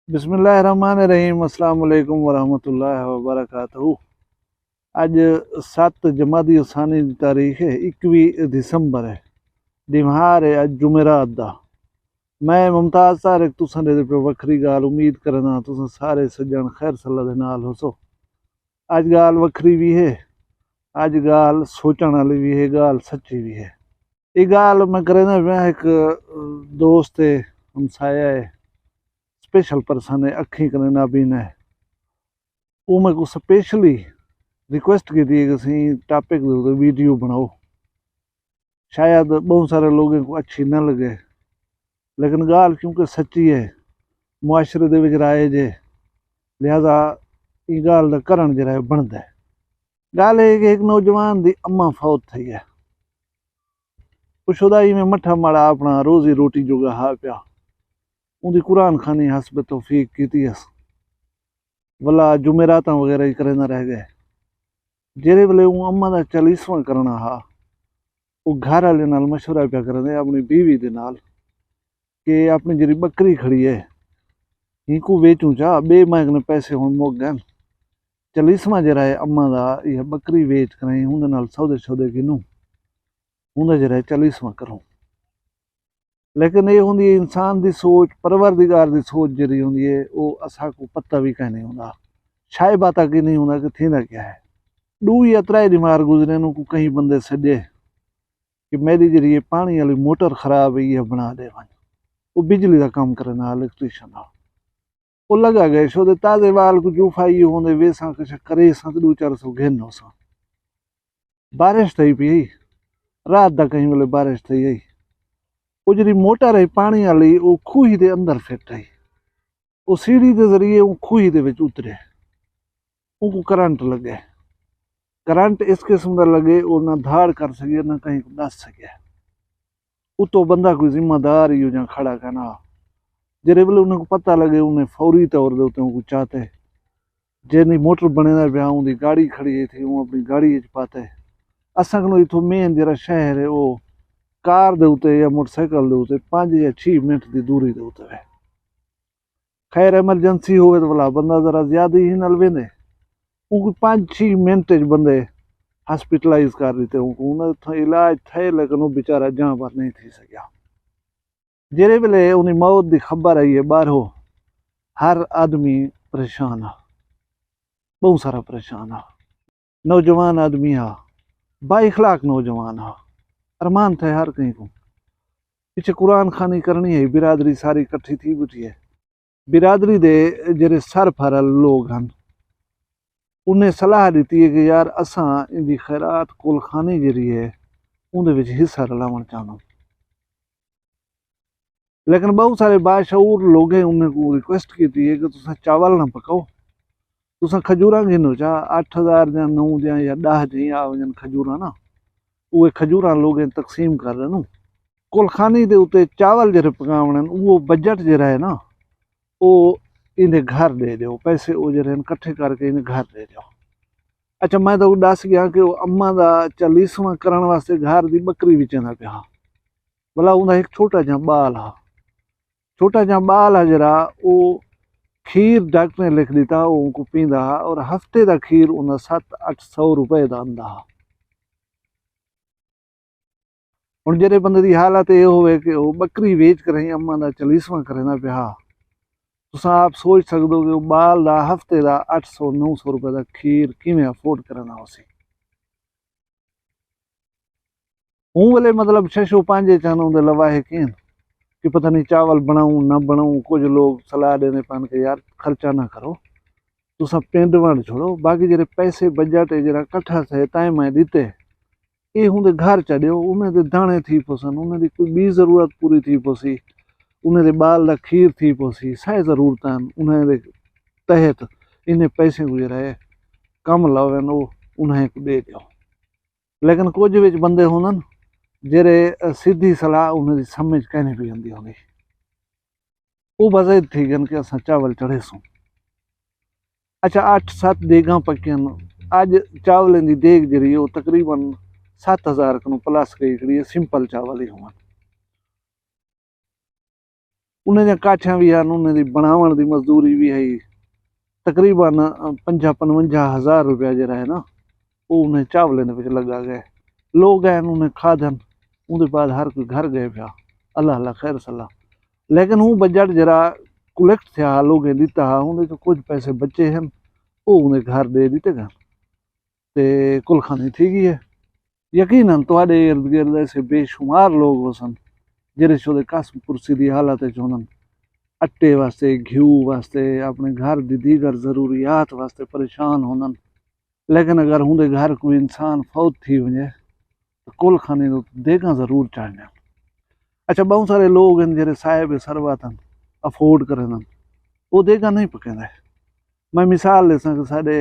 बिस्मिल्लाहिर्रहमानिर्रहीम। अस्सलाम वालेकुम वरहमतुल्लाहि वबरकातुहू। अज 7 जमादी उसानी की तारीख है, 21 दिसंबर है, दिमहार है अज जुमेरात दा। मैं मुमताज़ तारिक तुसां दे पे वखरी गाल उम्मीद करना तुसां सारे सज्जन खैर सल्ला दे नाल होसो। अज गाल वखरी भी है, अज गाल सोचण वाली भी है, गाल सच्ची भी है। ये गाल मैं करना पिया एक दोस्त है, हमसाया है, स्पेशल पर्सन है, अखी कने नाबीना है। वो मैं को स्पेशली रिक्वेस्ट की थी कि सही टॉपिक दे वीडियो बनाओ। शायद बहुत सारे लोगों को अच्छी न लगे, लेकिन गाल क्योंकि सच्ची है, मुआशरे दे विच राय जे, लिहाजा ये गाल दा करण जरा बनता है। गाल है कि एक नौजवान दी अम्मा फौत थी है। खुदाई में मठा माड़ा अपना रोजी रोटी जोगा हा पिया, उनकी कुरान खानी हसब तौफीक की वला जुमेरात वगैरह ही करे न रह गए। जेरे वेले वो अम्मा का 40वां करना हा, वो घर वाले नाल मशवरा पिया करदे अपनी बीवी दे नाल कि अपनी जी बकरी खड़ी है इनको वेचूं चा, बे मैं ने पैसे हुण मुक गए। 40वां जरा है अम्मा का, यह बकरी वेच करें उनके नाल सौदे सौदे किनूं उनका जरा 40वां करूं। लेकिन ये होंगी इंसान की सोच, परवरदिगार की सोच जी होंगी है, वो असा को पता भी कहीं नहीं होंदा, शायद बात की नहीं होंदा कि थींदा क्या है। 2 या 3 दिमाग गुजरे को कहीं बंदे सजे कि मेरी जी पानी वाली मोटर खराब है, ये बना दे वन। वो बिजली का काम करे ना, इलेक्ट्रीशियन आ वो लगा गए शो दे ताजे वाल को जूफाई होंदे वेसा कुछ करे सा 200-400 घेन हो सा। बारिश थी पी, रात दा कहीं वेले बारिश थी आई। वो जी मोटर है पानी वाली, वो खूही दे अंदर फिट है, वो सीढ़ी के जरिए वो खूही दे विच उतरे, उनको करंट लगे। करंट इस किस्म का लगे वो ना धाड़ कर सके ना कहीं को दस सके। उतो बंदा कोई जिम्मेदार ही हो खड़ा करना। जेरे वेले उन्हें पता लगे उन्हें फौरी तौर दे उनको चाहते जेनी मोटर बने पिया उनकी गाड़ी खड़ी थी, वो अपनी गाड़ी पाते असा को इथों मेन जरा शहर है वो कार दे उते या मोटरसाइकिल दे उते 5 या 6 मिनट की दूरी दे उते है। खैर एमरजेंसी हो तो भला बंदा जरा ज्यादा ही नल वेंदे, उनको 5-6 मिनट बंदे हॉस्पिटलाइज कर देते, उनको इलाज थे, लेकिन वो बेचारा जहां पर नहीं थी सकिया। जेरे वेले उन्हें मौत की खबर आई है बाहरों, हर आदमी परेशान आ, बहुत सारा परेशान आ। नौजवान आदमी आ, बाइखलाक नौजवान आ, अरमान थे हर कहीं को पीछे कुरान खानी करनी है, बिरादरी सारी इकट्ठी थी बैठी है। बिरादरी दे जेरे सर फरल लोग हैं उन्हें सलाह दी है कि यार असा इनकी खैरात कुल खानी जी है उनके हिस्सा रलावण चाहना। लेकिन बहुत सारे बाशऊर लोग उन्हें को रिक्वेस्ट की है कि तुसा चावल ना पकाओ, तुसा खजूर गिनो चा 8000 या 9 या 10 जी आ वजन खजूर ना, वो खजूर लोग तकसीम कर रहे कुल खानी दे उते चावल जरे पकावण वो बजट जरा है ना, वो इन्हें घर दे दो, पैसे वो जरे कट्ठे करके इन्हें घर दे दो। अच्छा मैं तो दस गया कि अम्मा का 40वां करने वास्ते घर की बकरी बेचना पिया, भला उनका एक छोटा जहा बाल हा, छोटा जहा बाल है जरा वो खीर डॉक्टर ने लिख दिता उनको पींदा, और हफ्ते का खीर उन्हें 700-800 रुपए का आंदा। हुण जेरे बंदे की हालत ये होवे कि वो बकरी वेच कर अम्मा का 40वां करना पिया, तुसा आप सोच सकते हो कि बाल का हफ्ते का 800-900 रुपए का खीर किवें अफोर्ड करना उसी। हूँ वाले मतलब 605 चैनों के लवाहे किन कि पता नहीं चावल बनाऊं ना बनाऊं। कुछ लोग सलाह देने पान के यार खर्चा ना करो, तुसा पिंड वंड छोड़ो, बाकी जेरे पैसे बजट है जरा कट्ठा थे ताए मैं दीते ये हुंदे घर चढ़ियो, उन्हें दे दाने थी पोसन, उन्हें दी कोई बी जरूरत पूरी थी पोसी, उन्हें दे बाल दा खीर थी पोसी, सारी जरूरतां उन्हें दे तहत इन्हें पैसे गुजरा है कम लावेन वो उन्हें को दे दो। लेकिन कुछ विच बंदे होंदन जेरे सीधी सलाह उन्हें समझ कहने भी आती होगी, वो बजट थी गन कि असा चावल चढ़े सूं। अच्छा 8-7 देगा पकियन, अज चावल की देग जी वो तकरीबन 7000 को प्लस गई खड़ी है, सिंपल चावल ही हुआ। उन्हें दी काठियां भी हैं, उन्हें दी बनावन दी मजदूरी भी है। तकरीबन 50-55 हज़ार रुपया जरा है ना वो उन्हें चावलें दे विच लगा गया। लोग हैं उन्हें खाधन उनके बाद हर कोई घर गए पिया, अल्लाह अल्लाह खैर सलाह। लेकिन वो बजट जरा कुलैक्ट थे लोगें दिता उन्हें तो कुछ पैसे बचे हैं वो उन्हें घर दे दिते गए ते कुलखानी थी गई है। यकीनन तुहाडे इर्द गिर्द ऐसे बेशुमार लोग हो सन जेह्ड़े शोदे कसम कुर्सी दी हालत च होंदन, आटे वास्ते घ्यू वास्ते अपने घर दी दीगर जरूरियात वास्ते परेशान होंदन। लेकिन अगर उनके घर कोई इंसान फौत थी वञे तो कुलखानी देगा जरूर चाहने। अच्छा बहुत सारे लोग हैं जेह्ड़े साहिब सरबत अफोर्ड करन वो देगा नहीं पकेंदे। मैं मिसाल दसां कि साढ़े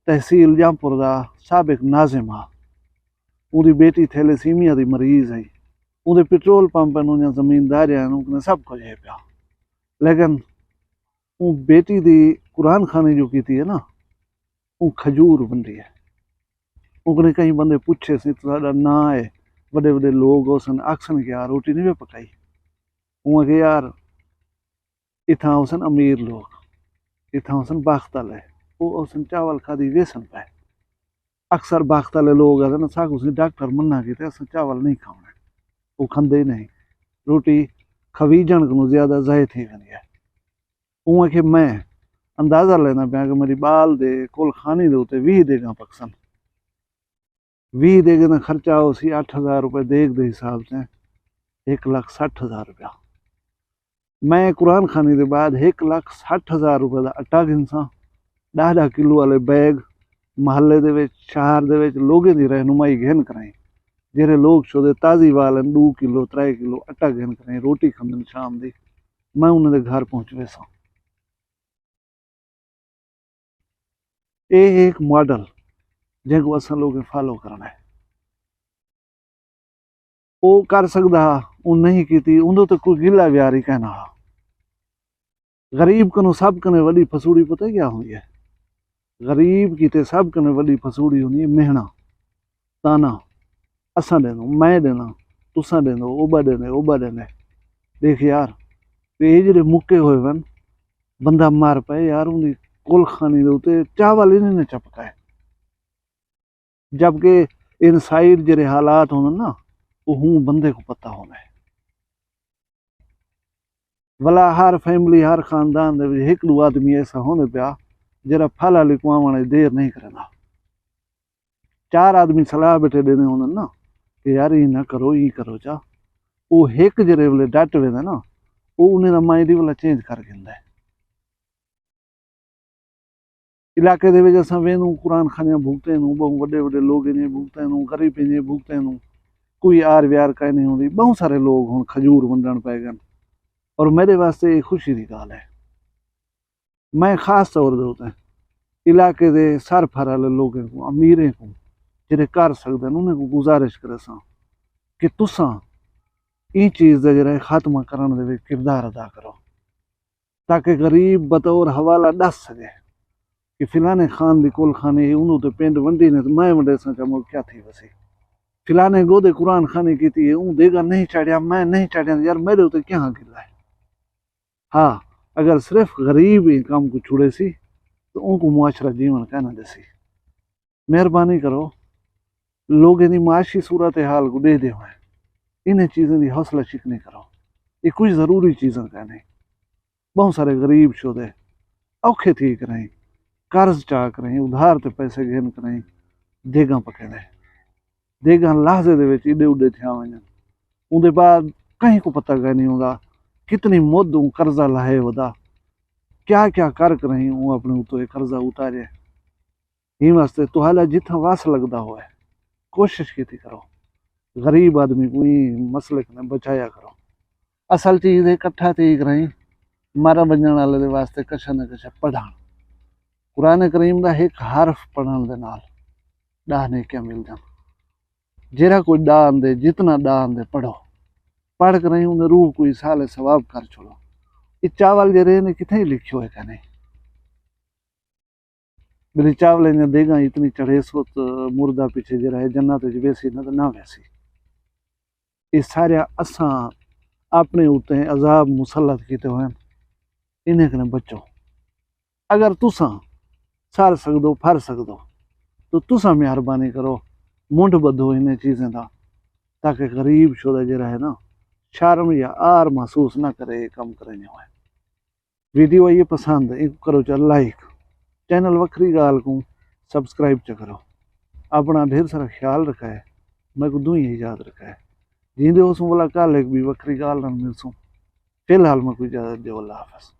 तहसील जमपुर का साबिक नाजिम आ, उनकी बेटी थैलेसीमिया की मरीज है, उनके पेट्रोल पंप उन्हें जमींदारियां उन्हें सब कुछ है पिया। लेकिन वो बेटी की कुरान खानी जो की है ना वो खजूर बंदी है। उन्हें कई बंदे पूछे सी तो ना है बड़े बड़े लोग उसन आखसन कि यार रोटी नहीं वे पकाई। उन्हें कि यार इतना उसन अमीर लोग इतना उसन बाख्तल है वो उसन चावल खादी वेसन पाए। अक्सर बाख्तले लोग आते ना साग उसे डॉक्टर मना कि अस चावल नहीं खाने वो खाते ही नहीं, रोटी खवीजन को ज्यादा ज़ाय थी वेंदी है। उन्हें कि मैं अंदाजा लेना पाया कि मेरी बाल दे कुल खानी दे उत्ते 20 देगा पकसन, 20 देगे का खर्चा हो सी 8,000 रुपये देग के हिसाब से 1,60,000 रुपया। मैं कुरान खानी के बाद 1,60,000 रुपये का आटा गिनसा, 10 किलो वाले बैग महल्ले दे विच शहर दे विच लोगों की रहनुमाई घेन कराई। जेरे लोग शोदे ताज़ी वाल 2 किलो 3 किलो आटा घेन कराई रोटी खंदन शाम की, मैं उन्होंने घर पहुँच वैसा। ये एक मॉडल जिनको अस लोग फॉलो करना है। वो कर सकता वो नहीं की उन्होंने तो कोई गिला व्यार ही कहना। गरीब कनो सब कने वही फसूड़ी पता क्या हुई है, गरीब की ते सब कने वही फसूड़ी होनी है मेहना ताना। असा देनो मैं देना तुसा देनो ओबा देने ओबा देने। देख यार ये जेह्ड़े मुक्के हुए वन बंदा मार पाए यार उनकी कुल खानी दे उत्ते चावल ही नहीं चपकाए। जबकि इनसाइड जेह्ड़े हालात होने ना वो हूँ बंदे को पता होना है। भला हर फैमिली हर खानदान दे एक दो आदमी ऐसा होने पाया जरा फल लिखवाने देर नहीं करना। 4 आदमी सलाह बैठे देने होने ना कि यार ये ना करो ये करो चा वो एक जरे वाले डट वेंदा ना वो उन्हें माइंड वाला चेंज कर दिंदा है। इलाके दे विच असां वेंदूं कुरान खानियां भुगते नूं बहुत वड्डे वड्डे लोग इन्हें भुगते नूं गरीब इन्हें भुगते नूं कोई आर व्यार काई नहीं होंदी। बहुत सारे लोग हुण खजूर वंडण पै गए और मेरे वास्ते ये खुशी की गल है। मैं खास तौर दे उत्ते इलाके दे सरफर वाले लोगों को अमीरें को जेह्ड़े कर सकदे उन्हें को गुजारिश करे सां कि तुसां ई चीज़ का जरा खात्मा करने दे विच किरदार अदा करो ताकि गरीब बतौर हवाला दस सके कि फिलाने खान दी कुल खानी उन्होंने तो पिंड वंडी ने मैं वंडे सा चमो क्या थी वसी फिलाने गोदे कुरान खानी की थी ऊँ देगा नहीं चढ़िया मैं नहीं चढ़िया यार मेरे उत्ते क्या गिला है। हाँ अगर सिर्फ गरीब ही काम को छुड़े सी तो उनको मुआशरा जीवन कहना देसी। मेहरबानी करो लोग इन माशी सूरत हाल को दे दे इन्हें चीज़ों की हौसला शिकनी करो। ये कुछ ज़रूरी चीज़ें कहने बहुत सारे गरीब शोदे औखे थी करें कर्ज चा करें उधार ते पैसे घेन करें देगा पके दे देगा लहजे दे विच इडे उडे थिया वञनि उनके बाद कहीं को पता गै नहीं होंदा कितनी मुद्द कर्जा लाहे वदा क्या क्या कर करें वो अपने उतो कर्जा उतारे। ही वास्ते तुहारा जिथा वास लगता हो कोशिश की करो गरीब आदमी को मसले ने बचाया करो। असल चीज़ इकट्ठा थी करें मारा बजन वाले वास्ते कछ न कछ पढ़ाण कुरान करीम का एक हरफ पढ़न दे नाल 10 नेकियां मिल जान। जेरा कोई दान दे जितना दान दे पढ़ो पढ़ कर उन्हें रूह कोई साले सवाब कर छोड़ो। ये चावल जरे ने किथे लिखियो है कहने मेरे चावल ने देगा इतनी चढ़े सो तो मुर्दा पीछे जरा है जन्नत वैसी न तो ना वैसी। ये सारे असा अपने उत्ते अजाब मुसलत किते हुए इन्हें कने बचो। अगर तुसा सर सकदो फर सकदो तो तुसा मेहरबानी करो मुंड बधो इन्हें चीज़ें का, ताकि गरीब शुदा जरा है ना शर्म या आर महसूस ना करे कम करने हुए। वीडियो ये पसंद एक करो चा लाइक, चैनल वक्री गाल को सब्सक्राइब च करो। अपना ढेर सारा ख्याल रखा है, मैं को ही याद रखा है। जींदे हो वाला काल एक भी वक्री गाल न मिलसूँ। फिलहाल मैं कोई इजाजत दो। अल्लाह हाफ़िज़।